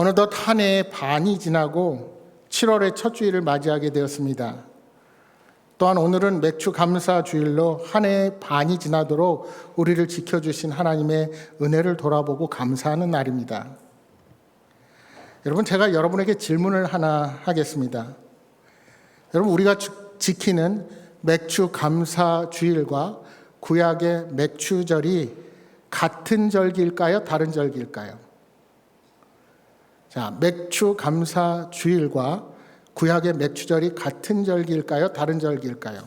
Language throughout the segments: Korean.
어느덧 한 해의 반이 지나고 7월의 첫 주일을 맞이하게 되었습니다. 또한 오늘은 맥주 감사 주일로 한 해의 반이 지나도록 우리를 지켜주신 하나님의 은혜를 돌아보고 감사하는 날입니다. 여러분, 제가 여러분에게 질문을 하나 하겠습니다. 여러분, 우리가 지키는 맥주 감사 주일과 구약의 맥주절이 같은 절기일까요? 다른 절기일까요? 자, 맥주 감사 주일과 구약의 맥주절이 같은 절기일까요? 다른 절기일까요?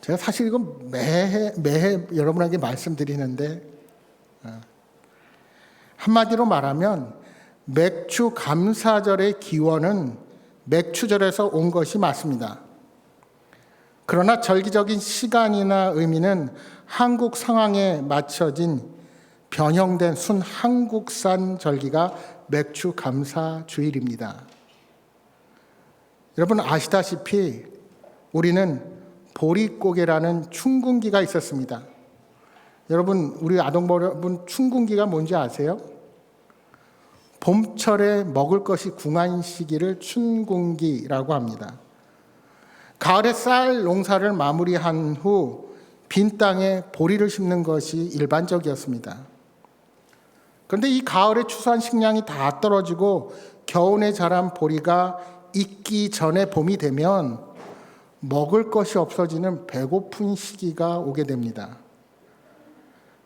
제가 사실 이거 매해 여러분에게 말씀드리는데, 한마디로 말하면 맥주 감사절의 기원은 맥주절에서 온 것이 맞습니다. 그러나 절기적인 시간이나 의미는 한국 상황에 맞춰진 변형된 순 한국산 절기가 맥주 감사 주일입니다. 여러분 아시다시피 우리는 보릿고개라는 춘궁기가 있었습니다. 여러분, 우리 아동부 여러분, 춘궁기가 뭔지 아세요? 봄철에 먹을 것이 궁한 시기를 춘궁기라고 합니다. 가을에 쌀 농사를 마무리한 후 빈 땅에 보리를 심는 것이 일반적이었습니다. 그런데 이 가을에 추수한 식량이 다 떨어지고 겨우내 자란 보리가 익기 전에 봄이 되면 먹을 것이 없어지는 배고픈 시기가 오게 됩니다.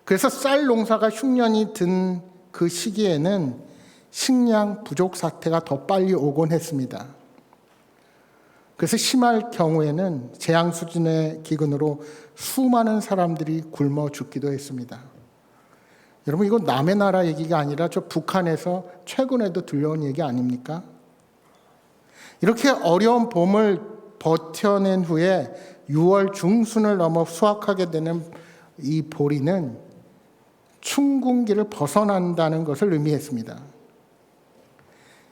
그래서 쌀 농사가 흉년이 든 그 시기에는 식량 부족 사태가 더 빨리 오곤 했습니다. 그래서 심할 경우에는 재앙 수준의 기근으로 수많은 사람들이 굶어 죽기도 했습니다. 여러분, 이거 남의 나라 얘기가 아니라 저 북한에서 최근에도 들려온 얘기 아닙니까? 이렇게 어려운 봄을 버텨낸 후에 6월 중순을 넘어 수확하게 되는 이 보리는 춘궁기를 벗어난다는 것을 의미했습니다.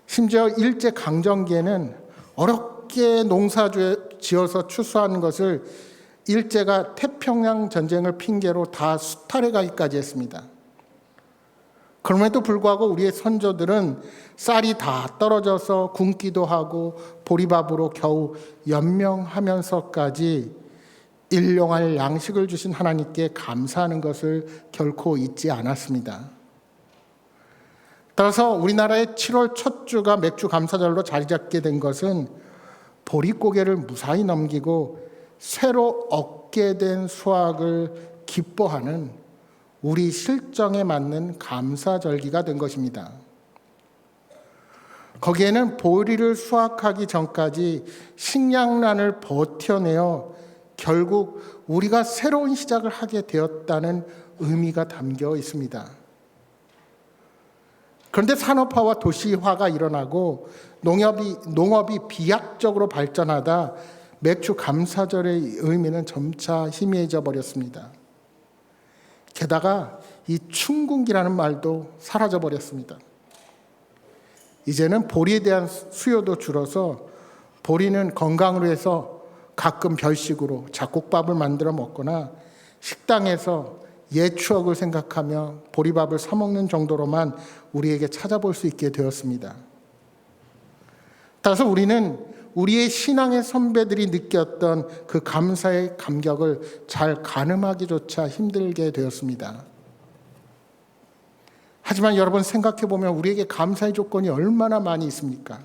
심지어 일제강점기에는 어렵게 농사 지어서 추수하는 것을 일제가 태평양 전쟁을 핑계로 다 수탈해 가기까지 했습니다. 그럼에도 불구하고 우리의 선조들은 쌀이 다 떨어져서 굶기도 하고 보리밥으로 겨우 연명하면서까지 일용할 양식을 주신 하나님께 감사하는 것을 결코 잊지 않았습니다. 따라서 우리나라의 7월 첫 주가 맥주 감사절로 자리 잡게 된 것은 보릿고개를 무사히 넘기고 새로 얻게 된 수확을 기뻐하는 우리 실정에 맞는 감사절기가 된 것입니다. 거기에는 보리를 수확하기 전까지 식량난을 버텨내어 결국 우리가 새로운 시작을 하게 되었다는 의미가 담겨 있습니다. 그런데 산업화와 도시화가 일어나고 농업이 비약적으로 발전하다 맥주 감사절의 의미는 점차 희미해져 버렸습니다. 게다가 이 춘궁기라는 말도 사라져 버렸습니다. 이제는 보리에 대한 수요도 줄어서 보리는 건강을 위해서 가끔 별식으로 잡곡밥을 만들어 먹거나 식당에서 옛 추억을 생각하며 보리밥을 사 먹는 정도로만 우리에게 찾아볼 수 있게 되었습니다. 따라서 우리는 우리의 신앙의 선배들이 느꼈던 그 감사의 감격을 잘 가늠하기조차 힘들게 되었습니다. 하지만 여러분 생각해 보면 우리에게 감사의 조건이 얼마나 많이 있습니까?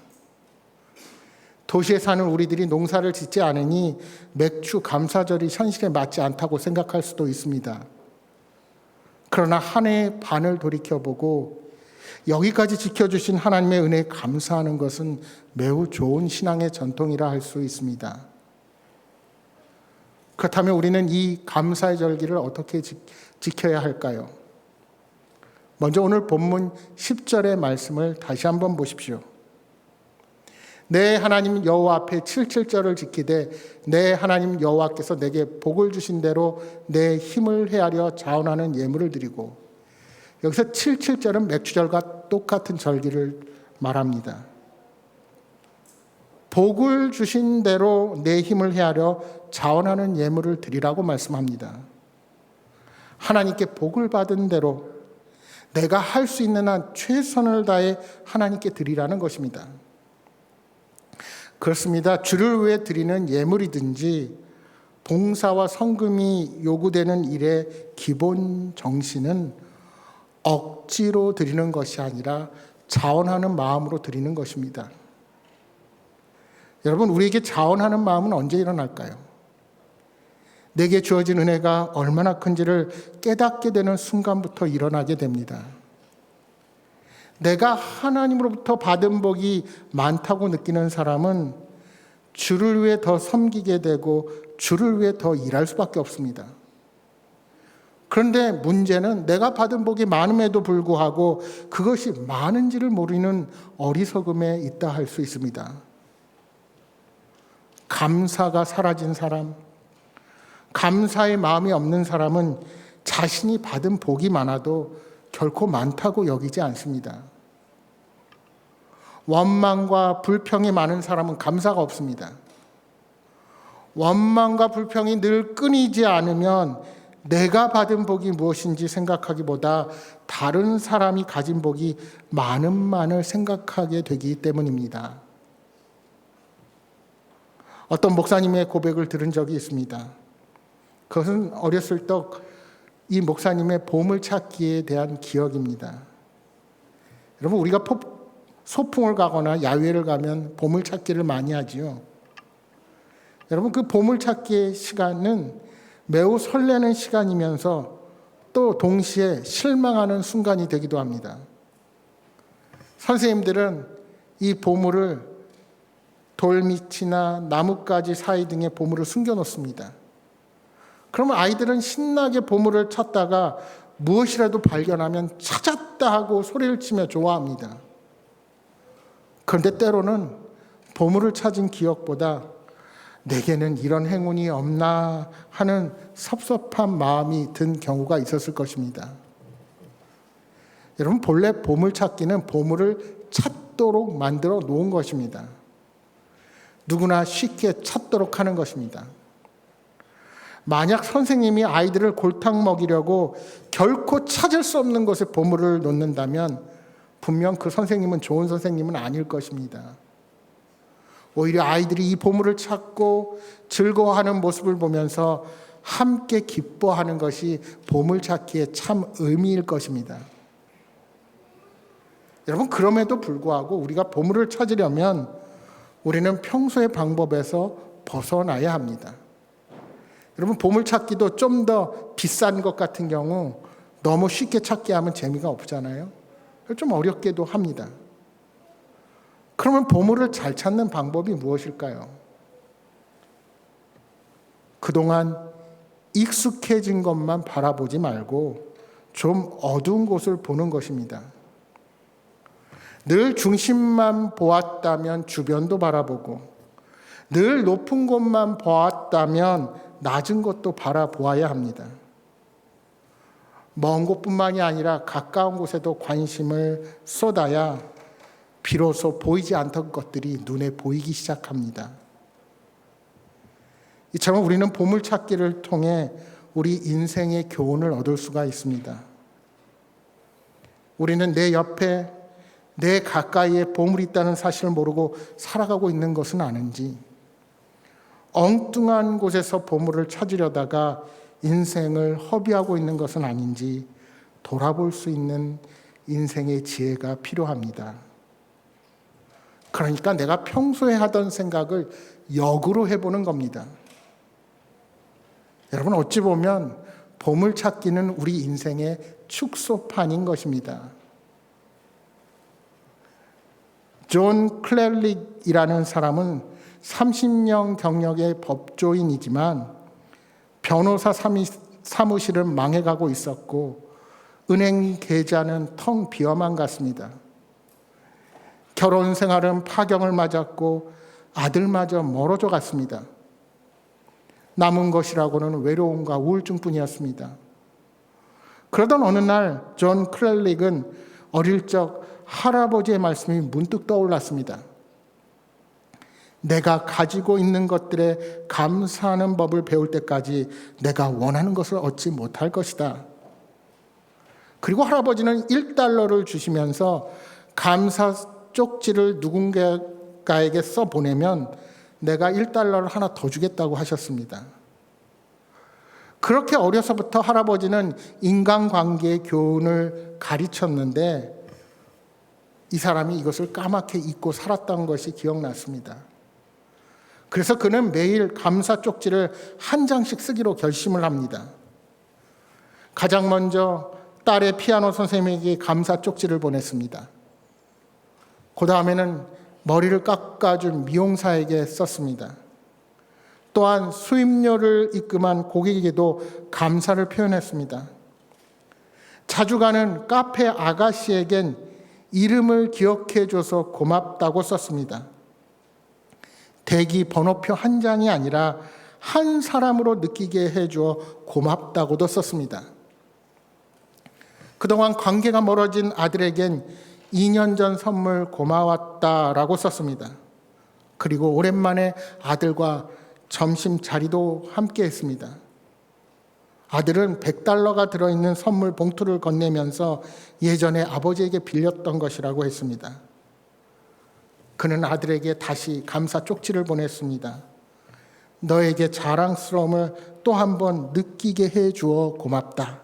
도시에 사는 우리들이 농사를 짓지 않으니 맥주 감사절이 현실에 맞지 않다고 생각할 수도 있습니다. 그러나 한 해의 반을 돌이켜보고 여기까지 지켜주신 하나님의 은혜에 감사하는 것은 매우 좋은 신앙의 전통이라 할 수 있습니다. 그렇다면 우리는 이 감사의 절기를 어떻게 지켜야 할까요? 먼저 오늘 본문 10절의 말씀을 다시 한번 보십시오. 내 하나님 여호와 앞에 77절을 지키되 내 하나님 여호와께서 내게 복을 주신 대로 내 힘을 헤아려 자원하는 예물을 드리고, 여기서 77절은 맥주절과 똑같은 절기를 말합니다. 복을 주신 대로 내 힘을 헤아려 자원하는 예물을 드리라고 말씀합니다. 하나님께 복을 받은 대로 내가 할 수 있는 한 최선을 다해 하나님께 드리라는 것입니다. 그렇습니다. 주를 위해 드리는 예물이든지 봉사와 성금이 요구되는 일의 기본 정신은 억지로 드리는 것이 아니라 자원하는 마음으로 드리는 것입니다. 여러분, 우리에게 자원하는 마음은 언제 일어날까요? 내게 주어진 은혜가 얼마나 큰지를 깨닫게 되는 순간부터 일어나게 됩니다. 내가 하나님으로부터 받은 복이 많다고 느끼는 사람은 주를 위해 더 섬기게 되고 주를 위해 더 일할 수밖에 없습니다. 그런데 문제는 내가 받은 복이 많음에도 불구하고 그것이 많은지를 모르는 어리석음에 있다 할 수 있습니다. 감사가 사라진 사람, 감사의 마음이 없는 사람은 자신이 받은 복이 많아도 결코 많다고 여기지 않습니다. 원망과 불평이 많은 사람은 감사가 없습니다. 원망과 불평이 늘 끊이지 않으면 내가 받은 복이 무엇인지 생각하기보다 다른 사람이 가진 복이 많음만을 생각하게 되기 때문입니다. 어떤 목사님의 고백을 들은 적이 있습니다. 그것은 어렸을 때 이 목사님의 보물찾기에 대한 기억입니다. 여러분, 우리가 소풍을 가거나 야외를 가면 보물찾기를 많이 하지요. 여러분, 그 보물찾기의 시간은 매우 설레는 시간이면서 또 동시에 실망하는 순간이 되기도 합니다. 선생님들은 이 보물을 돌밑이나 나뭇가지 사이 등의 보물을 숨겨놓습니다. 그러면 아이들은 신나게 보물을 찾다가 무엇이라도 발견하면 찾았다 하고 소리를 치며 좋아합니다. 그런데 때로는 보물을 찾은 기억보다 내게는 이런 행운이 없나 하는 섭섭한 마음이 든 경우가 있었을 것입니다. 여러분, 본래 보물찾기는 보물을 찾도록 만들어 놓은 것입니다. 누구나 쉽게 찾도록 하는 것입니다. 만약 선생님이 아이들을 골탕 먹이려고 결코 찾을 수 없는 곳에 보물을 놓는다면 분명 그 선생님은 좋은 선생님은 아닐 것입니다. 오히려 아이들이 이 보물을 찾고 즐거워하는 모습을 보면서 함께 기뻐하는 것이 보물찾기의 참 의미일 것입니다. 여러분, 그럼에도 불구하고 우리가 보물을 찾으려면 우리는 평소의 방법에서 벗어나야 합니다. 여러분, 보물찾기도 좀 더 비싼 것 같은 경우 너무 쉽게 찾게 하면 재미가 없잖아요. 좀 어렵게도 합니다. 그러면 보물을 잘 찾는 방법이 무엇일까요? 그동안 익숙해진 것만 바라보지 말고 좀 어두운 곳을 보는 것입니다. 늘 중심만 보았다면 주변도 바라보고 늘 높은 곳만 보았다면 낮은 것도 바라보아야 합니다. 먼 곳뿐만이 아니라 가까운 곳에도 관심을 쏟아야 비로소 보이지 않던 것들이 눈에 보이기 시작합니다. 이처럼 우리는 보물찾기를 통해 우리 인생의 교훈을 얻을 수가 있습니다. 우리는 내 옆에, 내 가까이에 보물이 있다는 사실을 모르고 살아가고 있는 것은 아닌지, 엉뚱한 곳에서 보물을 찾으려다가 인생을 허비하고 있는 것은 아닌지 돌아볼 수 있는 인생의 지혜가 필요합니다. 그러니까 내가 평소에 하던 생각을 역으로 해보는 겁니다. 여러분, 어찌 보면 보물찾기는 우리 인생의 축소판인 것입니다. 존 클렐릭이라는 사람은 30년 경력의 법조인이지만 변호사 사무실은 망해가고 있었고 은행 계좌는 텅 비어만 갔습니다. 결혼 생활은 파경을 맞았고 아들마저 멀어져 갔습니다. 남은 것이라고는 외로움과 우울증뿐이었습니다. 그러던 어느 날 존 클렐릭은 어릴 적 할아버지의 말씀이 문득 떠올랐습니다. 내가 가지고 있는 것들에 감사하는 법을 배울 때까지 내가 원하는 것을 얻지 못할 것이다. 그리고 할아버지는 $1를 주시면서 감사 쪽지를 누군가에게 써보내면 내가 $1를 하나 더 주겠다고 하셨습니다. 그렇게 어려서부터 할아버지는 인간관계의 교훈을 가르쳤는데 이 사람이 이것을 까맣게 잊고 살았던 것이 기억났습니다. 그래서 그는 매일 감사 쪽지를 한 장씩 쓰기로 결심을 합니다. 가장 먼저 딸의 피아노 선생님에게 감사 쪽지를 보냈습니다. 그 다음에는 머리를 깎아준 미용사에게 썼습니다. 또한 수임료를 입금한 고객에게도 감사를 표현했습니다. 자주 가는 카페 아가씨에겐 이름을 기억해줘서 고맙다고 썼습니다. 대기 번호표 한 장이 아니라 한 사람으로 느끼게 해줘 고맙다고도 썼습니다. 그동안 관계가 멀어진 아들에겐 2년 전 선물 고마웠다라고 썼습니다. 그리고 오랜만에 아들과 점심 자리도 함께 했습니다. 아들은 $100가 들어있는 선물 봉투를 건네면서 예전에 아버지에게 빌렸던 것이라고 했습니다. 그는 아들에게 다시 감사 쪽지를 보냈습니다. 너에게 자랑스러움을 또 한 번 느끼게 해주어 고맙다.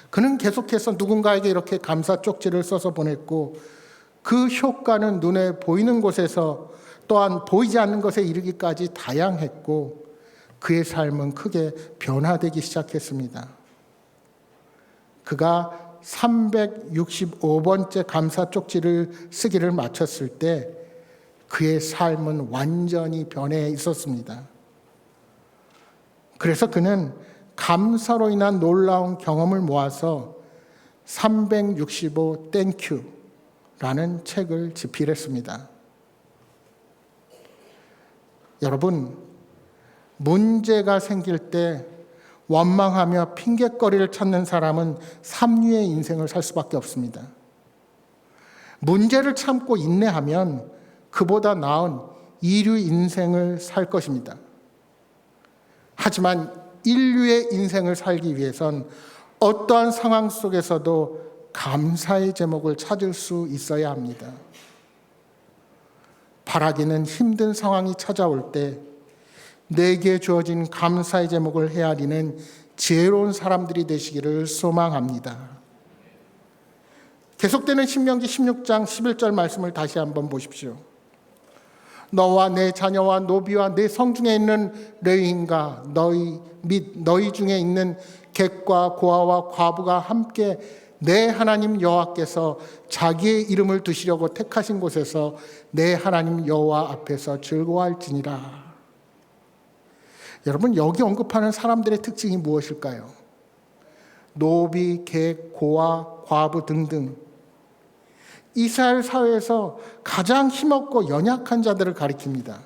그는 계속해서 누군가에게 이렇게 감사 쪽지를 써서 보냈고 그 효과는 눈에 보이는 곳에서 또한 보이지 않는 것에 이르기까지 다양했고 그의 삶은 크게 변화되기 시작했습니다. 그가 365번째 감사 쪽지를 쓰기를 마쳤을 때 그의 삶은 완전히 변해 있었습니다. 그래서 그는 감사로 인한 놀라운 경험을 모아서 365 땡큐라는 책을 집필했습니다. 여러분, 문제가 생길 때 원망하며 핑곗거리를 찾는 사람은 삼류의 인생을 살 수밖에 없습니다. 문제를 참고 인내하면 그보다 나은 이류 인생을 살 것입니다. 하지만 인류의 인생을 살기 위해선 어떠한 상황 속에서도 감사의 제목을 찾을 수 있어야 합니다. 바라기는 힘든 상황이 찾아올 때 내게 주어진 감사의 제목을 헤아리는 지혜로운 사람들이 되시기를 소망합니다. 계속되는 신명기 16장 11절 말씀을 다시 한번 보십시오. 너와 내 자녀와 노비와 내 성중에 있는 레위인과 너희 및 너희 중에 있는 객과 고아와 과부가 함께 내 하나님 여호와께서 자기의 이름을 두시려고 택하신 곳에서 내 하나님 여호와 앞에서 즐거워할지니라. 여러분, 여기 언급하는 사람들의 특징이 무엇일까요? 노비, 객, 고아, 과부 등등 이스라엘 사회에서 가장 힘없고 연약한 자들을 가리킵니다.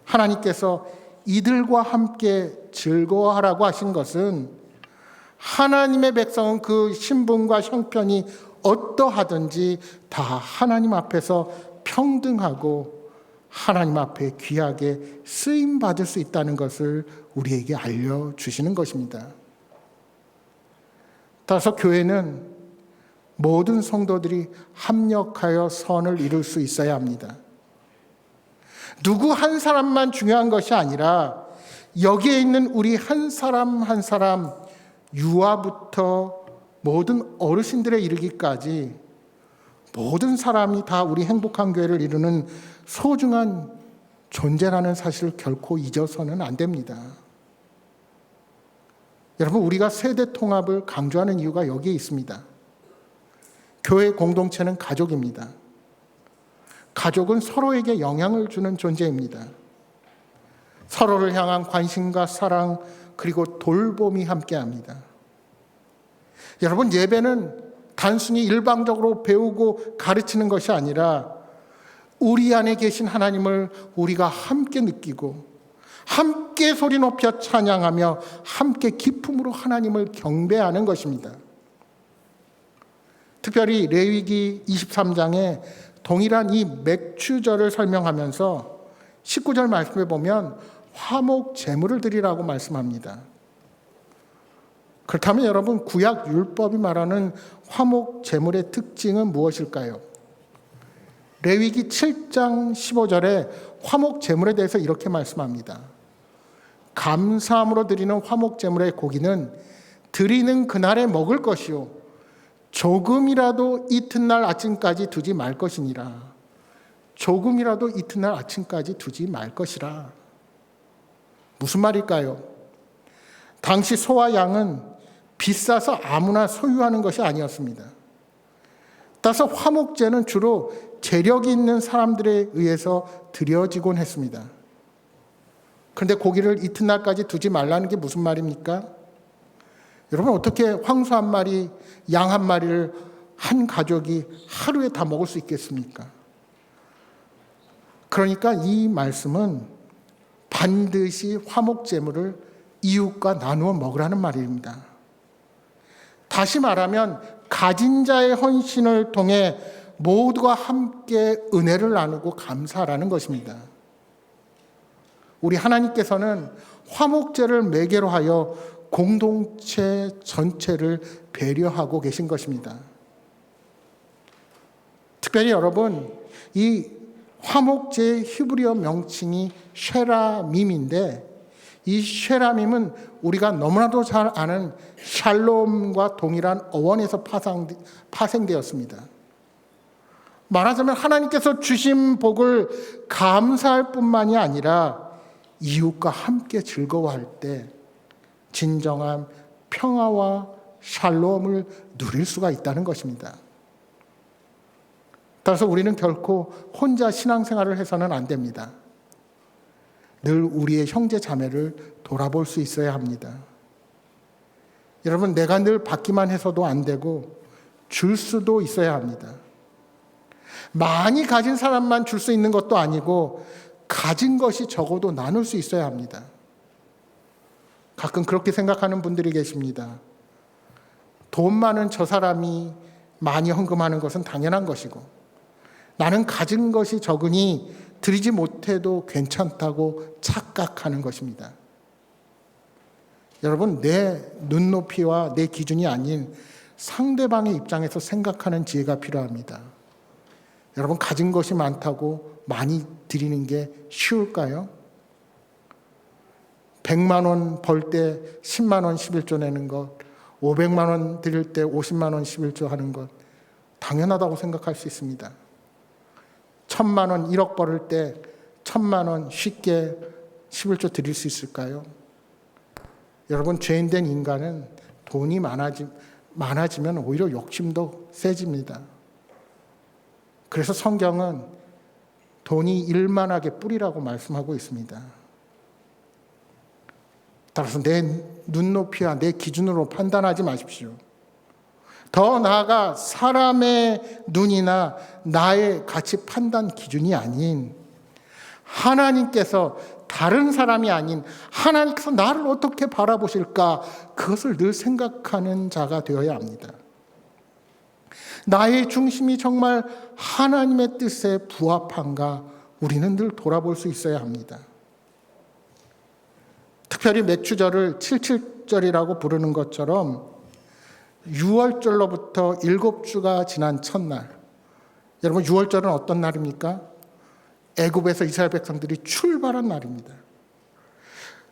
하나님께서 이들과 함께 즐거워하라고 하신 것은 하나님의 백성은 그 신분과 형편이 어떠하든지 다 하나님 앞에서 평등하고 하나님 앞에 귀하게 쓰임받을 수 있다는 것을 우리에게 알려주시는 것입니다. 따라서 교회는 모든 성도들이 합력하여 선을 이룰 수 있어야 합니다. 누구 한 사람만 중요한 것이 아니라 여기에 있는 우리 한 사람 한 사람, 유아부터 모든 어르신들에 이르기까지 모든 사람이 다 우리 행복한 교회를 이루는 소중한 존재라는 사실을 결코 잊어서는 안 됩니다. 여러분, 우리가 세대 통합을 강조하는 이유가 여기에 있습니다. 교회 공동체는 가족입니다. 가족은 서로에게 영향을 주는 존재입니다. 서로를 향한 관심과 사랑 그리고 돌봄이 함께합니다. 여러분, 예배는 단순히 일방적으로 배우고 가르치는 것이 아니라 우리 안에 계신 하나님을 우리가 함께 느끼고 함께 소리 높여 찬양하며 함께 기쁨으로 하나님을 경배하는 것입니다. 특별히 레위기 23장에 동일한 이 맥추절을 설명하면서 19절 말씀에 보면 화목 제물을 드리라고 말씀합니다. 그렇다면 여러분, 구약 율법이 말하는 화목 제물의 특징은 무엇일까요? 레위기 7장 15절에 화목 제물에 대해서 이렇게 말씀합니다. 감사함으로 드리는 화목 제물의 고기는 드리는 그날에 먹을 것이요 조금이라도 이튿날 아침까지 두지 말 것이니라. 조금이라도 이튿날 아침까지 두지 말 것이라. 무슨 말일까요? 당시 소와 양은 비싸서 아무나 소유하는 것이 아니었습니다. 따라서 화목제는 주로 재력이 있는 사람들에 의해서 드려지곤 했습니다. 그런데 고기를 이튿날까지 두지 말라는 게 무슨 말입니까? 여러분, 어떻게 황소 한 마리, 양 한 마리를 한 가족이 하루에 다 먹을 수 있겠습니까? 그러니까 이 말씀은 반드시 화목제물을 이웃과 나누어 먹으라는 말입니다. 다시 말하면 가진 자의 헌신을 통해 모두가 함께 은혜를 나누고 감사하라는 것입니다. 우리 하나님께서는 화목제를 매개로 하여 공동체 전체를 배려하고 계신 것입니다. 특별히 여러분, 이 화목제의 히브리어 명칭이 쉐라밈인데, 이 쉐라밈은 우리가 너무나도 잘 아는 샬롬과 동일한 어원에서 파생되었습니다. 말하자면 하나님께서 주신 복을 감사할 뿐만이 아니라 이웃과 함께 즐거워할 때 진정한 평화와 샬롬을 누릴 수가 있다는 것입니다. 따라서 우리는 결코 혼자 신앙생활을 해서는 안 됩니다. 늘 우리의 형제 자매를 돌아볼 수 있어야 합니다. 여러분, 내가 늘 받기만 해서도 안 되고 줄 수도 있어야 합니다. 많이 가진 사람만 줄 수 있는 것도 아니고 가진 것이 적어도 나눌 수 있어야 합니다. 가끔 그렇게 생각하는 분들이 계십니다. 돈 많은 저 사람이 많이 헌금하는 것은 당연한 것이고 나는 가진 것이 적으니 드리지 못해도 괜찮다고 착각하는 것입니다. 여러분, 내 눈높이와 내 기준이 아닌 상대방의 입장에서 생각하는 지혜가 필요합니다. 여러분, 가진 것이 많다고 많이 드리는 게 쉬울까요? 100만 원 벌 때 10만 원 11조 내는 것, 500만 원 드릴 때 50만 원 11조 하는 것 당연하다고 생각할 수 있습니다. 1000만 원 1억 벌을 때 1000만 원 쉽게 11조 드릴 수 있을까요? 여러분, 죄인된 인간은 돈이 많아지면 오히려 욕심도 세집니다. 그래서 성경은 돈이 일만하게 뿌리라고 말씀하고 있습니다. 따라서 내 눈높이와 내 기준으로 판단하지 마십시오. 더 나아가 사람의 눈이나 나의 가치 판단 기준이 아닌 하나님께서, 다른 사람이 아닌 하나님께서 나를 어떻게 바라보실까, 그것을 늘 생각하는 자가 되어야 합니다. 나의 중심이 정말 하나님의 뜻에 부합한가, 우리는 늘 돌아볼 수 있어야 합니다. 특별히 맥추절을 77절이라고 부르는 것처럼 6월절로부터 7주가 지난 첫날, 여러분, 6월절은 어떤 날입니까? 애굽에서 이스라엘 백성들이 출발한 날입니다.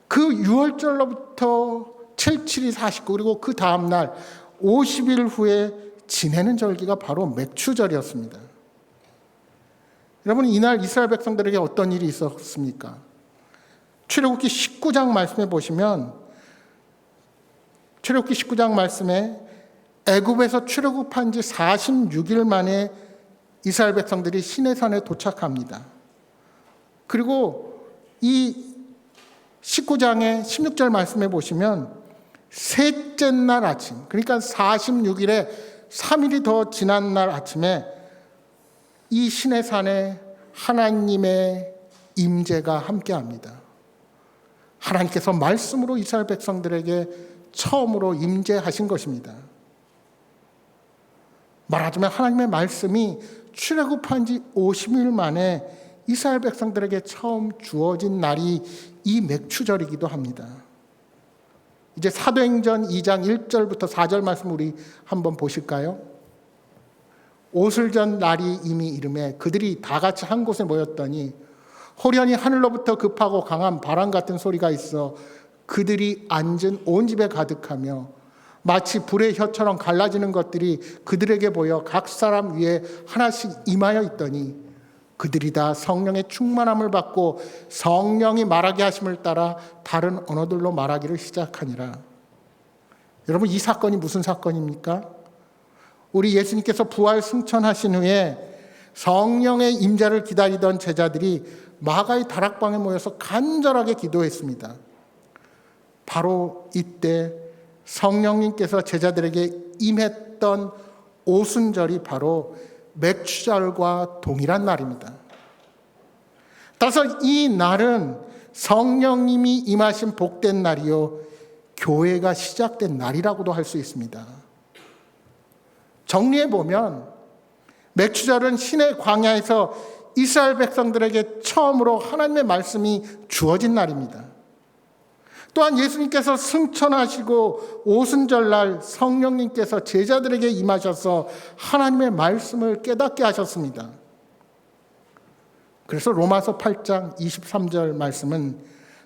그 6월절로부터 77이 49, 그리고 그 다음 날 50일 후에 지내는 절기가 바로 맥추절이었습니다. 여러분, 이날 이스라엘 백성들에게 어떤 일이 있었습니까? 출애굽기 19장 말씀해 보시면, 출애굽기 19장 말씀에 애굽에서 출애굽한 지 46일 만에 이스라엘 백성들이 시내산에 도착합니다. 그리고 이 19장의 16절 말씀해 보시면 셋째 날 아침, 그러니까 46일에 3일이 더 지난 날 아침에 이 시내산에 하나님의 임재가 함께합니다. 하나님께서 말씀으로 이스라엘 백성들에게 처음으로 임재하신 것입니다. 말하자면 하나님의 말씀이 출애굽한 지 50일 만에 이스라엘 백성들에게 처음 주어진 날이 이 맥추절이기도 합니다. 이제 사도행전 2장 1절부터 4절 말씀 우리 한번 보실까요? 오슬전 날이 이미 이르매 그들이 다 같이 한 곳에 모였더니 호련히 하늘로부터 급하고 강한 바람 같은 소리가 있어 그들이 앉은 온 집에 가득하며 마치 불의 혀처럼 갈라지는 것들이 그들에게 보여 각 사람 위에 하나씩 임하여 있더니 그들이 다 성령의 충만함을 받고 성령이 말하게 하심을 따라 다른 언어들로 말하기를 시작하니라. 여러분, 이 사건이 무슨 사건입니까? 우리 예수님께서 부활 승천하신 후에 성령의 임재를 기다리던 제자들이 마가의 다락방에 모여서 간절하게 기도했습니다. 바로 이때 성령님께서 제자들에게 임했던 오순절이 바로 맥추절과 동일한 날입니다. 따라서 이 날은 성령님이 임하신 복된 날이요 교회가 시작된 날이라고도 할 수 있습니다. 정리해 보면 맥추절은 신의 광야에서 이스라엘 백성들에게 처음으로 하나님의 말씀이 주어진 날입니다. 또한 예수님께서 승천하시고 오순절날 성령님께서 제자들에게 임하셔서 하나님의 말씀을 깨닫게 하셨습니다. 그래서 로마서 8장 23절 말씀은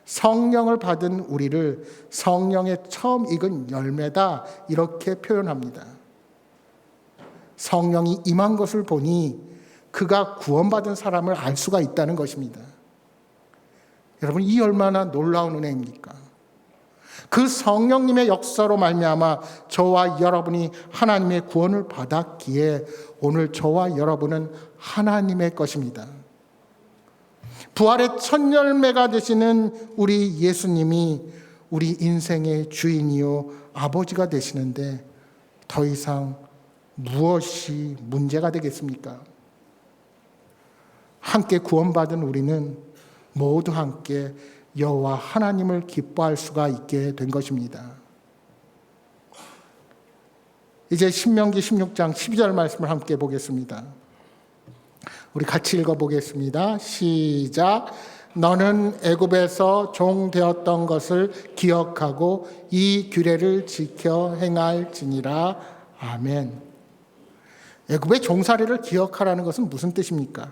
성령을 받은 우리를 성령의 처음 익은 열매다 이렇게 표현합니다. 성령이 임한 것을 보니 그가 구원받은 사람을 알 수가 있다는 것입니다. 여러분, 이 얼마나 놀라운 은혜입니까? 그 성령님의 역사로 말미암아 저와 여러분이 하나님의 구원을 받았기에 오늘 저와 여러분은 하나님의 것입니다. 부활의 첫 열매가 되시는 우리 예수님이 우리 인생의 주인이요 아버지가 되시는데 더 이상 무엇이 문제가 되겠습니까? 함께 구원받은 우리는 모두 함께 여호와 하나님을 기뻐할 수가 있게 된 것입니다. 이제 신명기 16장 12절 말씀을 함께 보겠습니다. 우리 같이 읽어보겠습니다. 시작. 너는 애굽에서 종 되었던 것을 기억하고 이 규례를 지켜 행할지니라. 아멘. 애굽의 종살이를 기억하라는 것은 무슨 뜻입니까?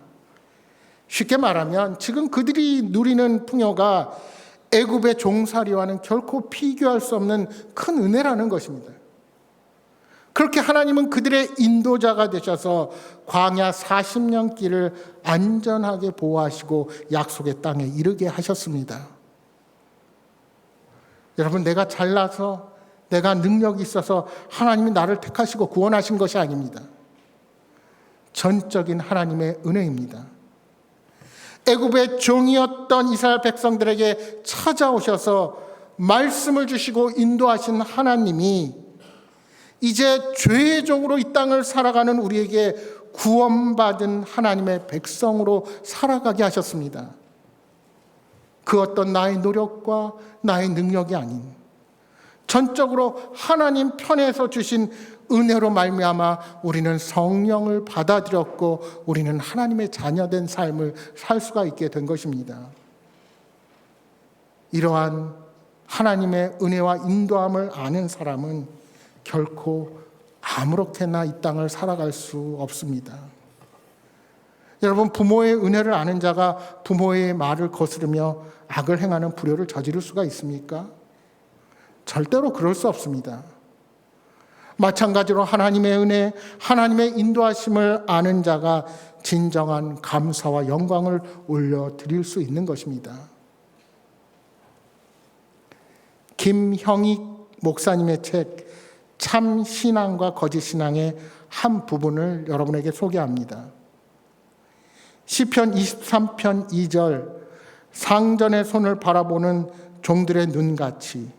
쉽게 말하면 지금 그들이 누리는 풍요가 애굽의 종살이와는 결코 비교할 수 없는 큰 은혜라는 것입니다. 그렇게 하나님은 그들의 인도자가 되셔서 광야 40년 길을 안전하게 보호하시고 약속의 땅에 이르게 하셨습니다. 여러분, 내가 잘나서 내가 능력이 있어서 하나님이 나를 택하시고 구원하신 것이 아닙니다. 전적인 하나님의 은혜입니다. 애굽의 종이었던 이스라엘 백성들에게 찾아오셔서 말씀을 주시고 인도하신 하나님이 이제 죄의 종으로 이 땅을 살아가는 우리에게 구원받은 하나님의 백성으로 살아가게 하셨습니다. 그 어떤 나의 노력과 나의 능력이 아닌 전적으로 하나님 편에서 주신 은혜로 말미암아 우리는 성령을 받아들였고 우리는 하나님의 자녀된 삶을 살 수가 있게 된 것입니다. 이러한 하나님의 은혜와 인도함을 아는 사람은 결코 아무렇게나 이 땅을 살아갈 수 없습니다. 여러분, 부모의 은혜를 아는 자가 부모의 말을 거스르며 악을 행하는 불효를 저지를 수가 있습니까? 절대로 그럴 수 없습니다. 마찬가지로 하나님의 은혜, 하나님의 인도하심을 아는 자가 진정한 감사와 영광을 올려드릴 수 있는 것입니다. 김형익 목사님의 책 참 신앙과 거짓 신앙의 한 부분을 여러분에게 소개합니다. 시편 23편 2절 상전의 손을 바라보는 종들의 눈같이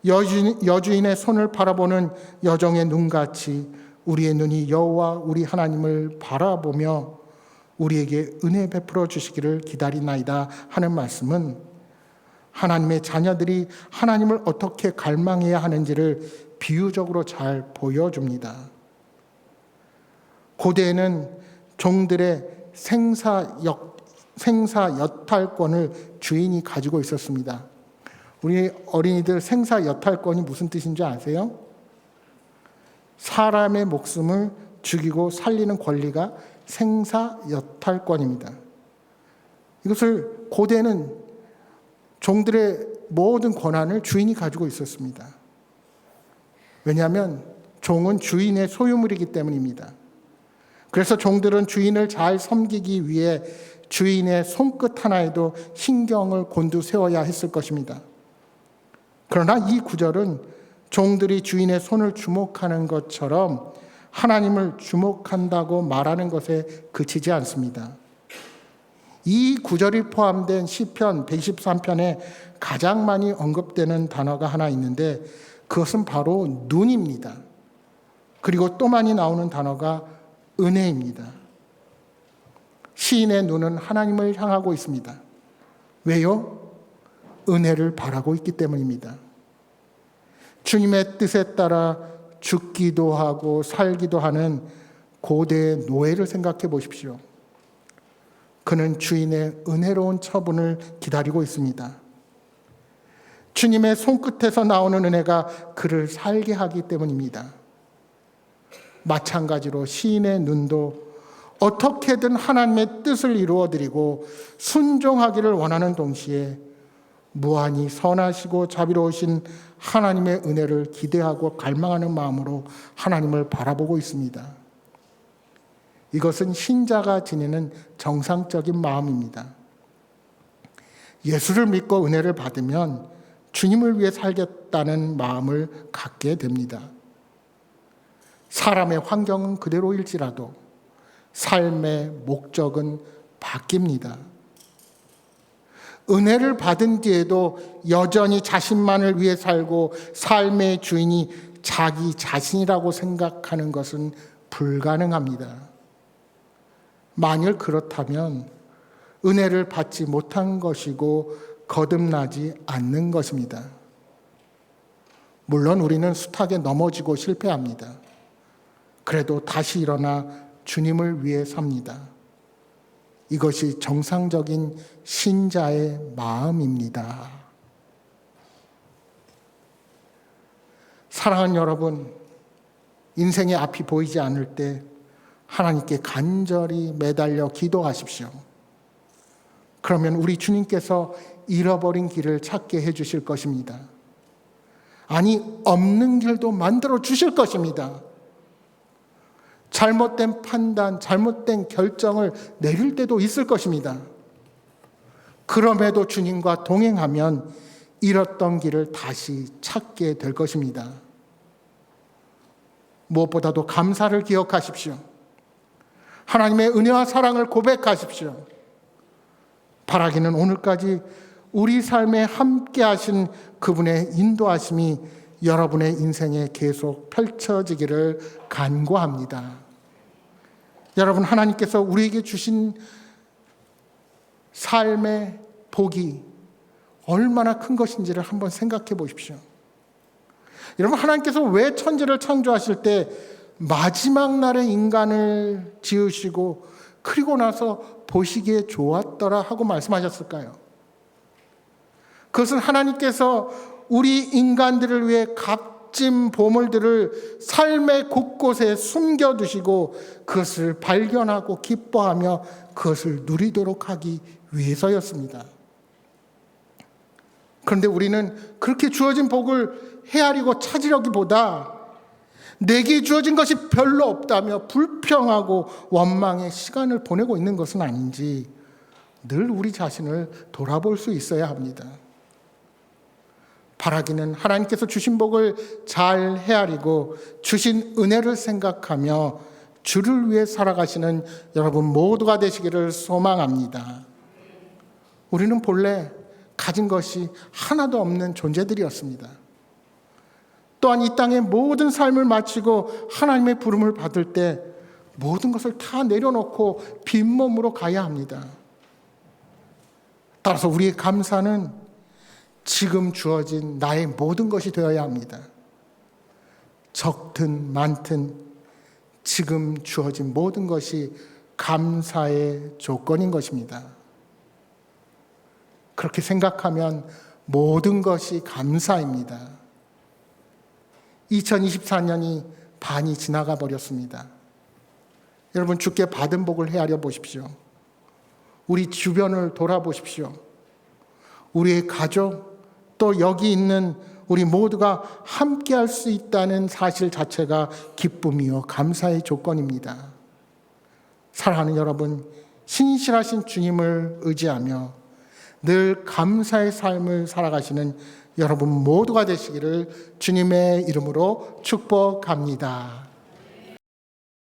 여주인의 손을 바라보는 여종의 눈같이 우리의 눈이 여호와 우리 하나님을 바라보며 우리에게 은혜 베풀어 주시기를 기다리나이다 하는 말씀은 하나님의 자녀들이 하나님을 어떻게 갈망해야 하는지를 비유적으로 잘 보여줍니다. 고대에는 종들의 생사 여탈권을 주인이 가지고 있었습니다. 우리 어린이들 생사 여탈권이 무슨 뜻인 줄 아세요? 사람의 목숨을 죽이고 살리는 권리가 생사 여탈권입니다. 이것을 고대는 종들의 모든 권한을 주인이 가지고 있었습니다. 왜냐하면 종은 주인의 소유물이기 때문입니다. 그래서 종들은 주인을 잘 섬기기 위해 주인의 손끝 하나에도 신경을 곤두세워야 했을 것입니다. 그러나 이 구절은 종들이 주인의 손을 주목하는 것처럼 하나님을 주목한다고 말하는 것에 그치지 않습니다. 이 구절이 포함된 시편 123편에 가장 많이 언급되는 단어가 하나 있는데 그것은 바로 눈입니다. 그리고 또 많이 나오는 단어가 은혜입니다. 시인의 눈은 하나님을 향하고 있습니다. 왜요? 은혜를 바라고 있기 때문입니다. 주님의 뜻에 따라 죽기도 하고 살기도 하는 고대의 노예를 생각해 보십시오. 그는 주인의 은혜로운 처분을 기다리고 있습니다. 주님의 손끝에서 나오는 은혜가 그를 살게 하기 때문입니다. 마찬가지로 시인의 눈도 어떻게든 하나님의 뜻을 이루어드리고 순종하기를 원하는 동시에 무한히 선하시고 자비로우신 하나님의 은혜를 기대하고 갈망하는 마음으로 하나님을 바라보고 있습니다. 이것은 신자가 지니는 정상적인 마음입니다. 예수를 믿고 은혜를 받으면 주님을 위해 살겠다는 마음을 갖게 됩니다. 사람의 환경은 그대로일지라도 삶의 목적은 바뀝니다. 은혜를 받은 뒤에도 여전히 자신만을 위해 살고 삶의 주인이 자기 자신이라고 생각하는 것은 불가능합니다. 만일 그렇다면 은혜를 받지 못한 것이고 거듭나지 않는 것입니다. 물론 우리는 숱하게 넘어지고 실패합니다. 그래도 다시 일어나 주님을 위해 삽니다. 이것이 정상적인 신자의 마음입니다. 사랑하는 여러분, 인생의 앞이 보이지 않을 때 하나님께 간절히 매달려 기도하십시오. 그러면 우리 주님께서 잃어버린 길을 찾게 해주실 것입니다. 아니, 없는 길도 만들어 주실 것입니다. 잘못된 판단, 잘못된 결정을 내릴 때도 있을 것입니다. 그럼에도 주님과 동행하면 잃었던 길을 다시 찾게 될 것입니다. 무엇보다도 감사를 기억하십시오. 하나님의 은혜와 사랑을 고백하십시오. 바라기는 오늘까지 우리 삶에 함께 하신 그분의 인도하심이 여러분의 인생에 계속 펼쳐지기를 간구합니다. 여러분, 하나님께서 우리에게 주신 삶의 복이 얼마나 큰 것인지를 한번 생각해 보십시오. 여러분, 하나님께서 왜 천지를 창조하실 때 마지막 날에 인간을 지으시고 그리고 나서 보시기에 좋았더라 하고 말씀하셨을까요? 그것은 하나님께서 우리 인간들을 위해 값진 보물들을 삶의 곳곳에 숨겨두시고 그것을 발견하고 기뻐하며 그것을 누리도록 하기 위해서였습니다. 그런데 우리는 그렇게 주어진 복을 헤아리고 찾으려기보다 내게 주어진 것이 별로 없다며 불평하고 원망의 시간을 보내고 있는 것은 아닌지 늘 우리 자신을 돌아볼 수 있어야 합니다. 바라기는 하나님께서 주신 복을 잘 헤아리고 주신 은혜를 생각하며 주를 위해 살아가시는 여러분 모두가 되시기를 소망합니다. 우리는 본래 가진 것이 하나도 없는 존재들이었습니다. 또한 이 땅의 모든 삶을 마치고 하나님의 부름을 받을 때 모든 것을 다 내려놓고 빈몸으로 가야 합니다. 따라서 우리의 감사는 지금 주어진 나의 모든 것이 되어야 합니다. 적든 많든 지금 주어진 모든 것이 감사의 조건인 것입니다. 그렇게 생각하면 모든 것이 감사입니다. 2024년이 반이 지나가 버렸습니다. 여러분, 주께 받은 복을 헤아려 보십시오. 우리 주변을 돌아보십시오. 우리의 가족, 또 여기 있는 우리 모두가 함께 할 수 있다는 사실 자체가 기쁨이요 감사의 조건입니다. 사랑하는 여러분, 신실하신 주님을 의지하며 늘 감사의 삶을 살아가시는 여러분 모두가 되시기를 주님의 이름으로 축복합니다.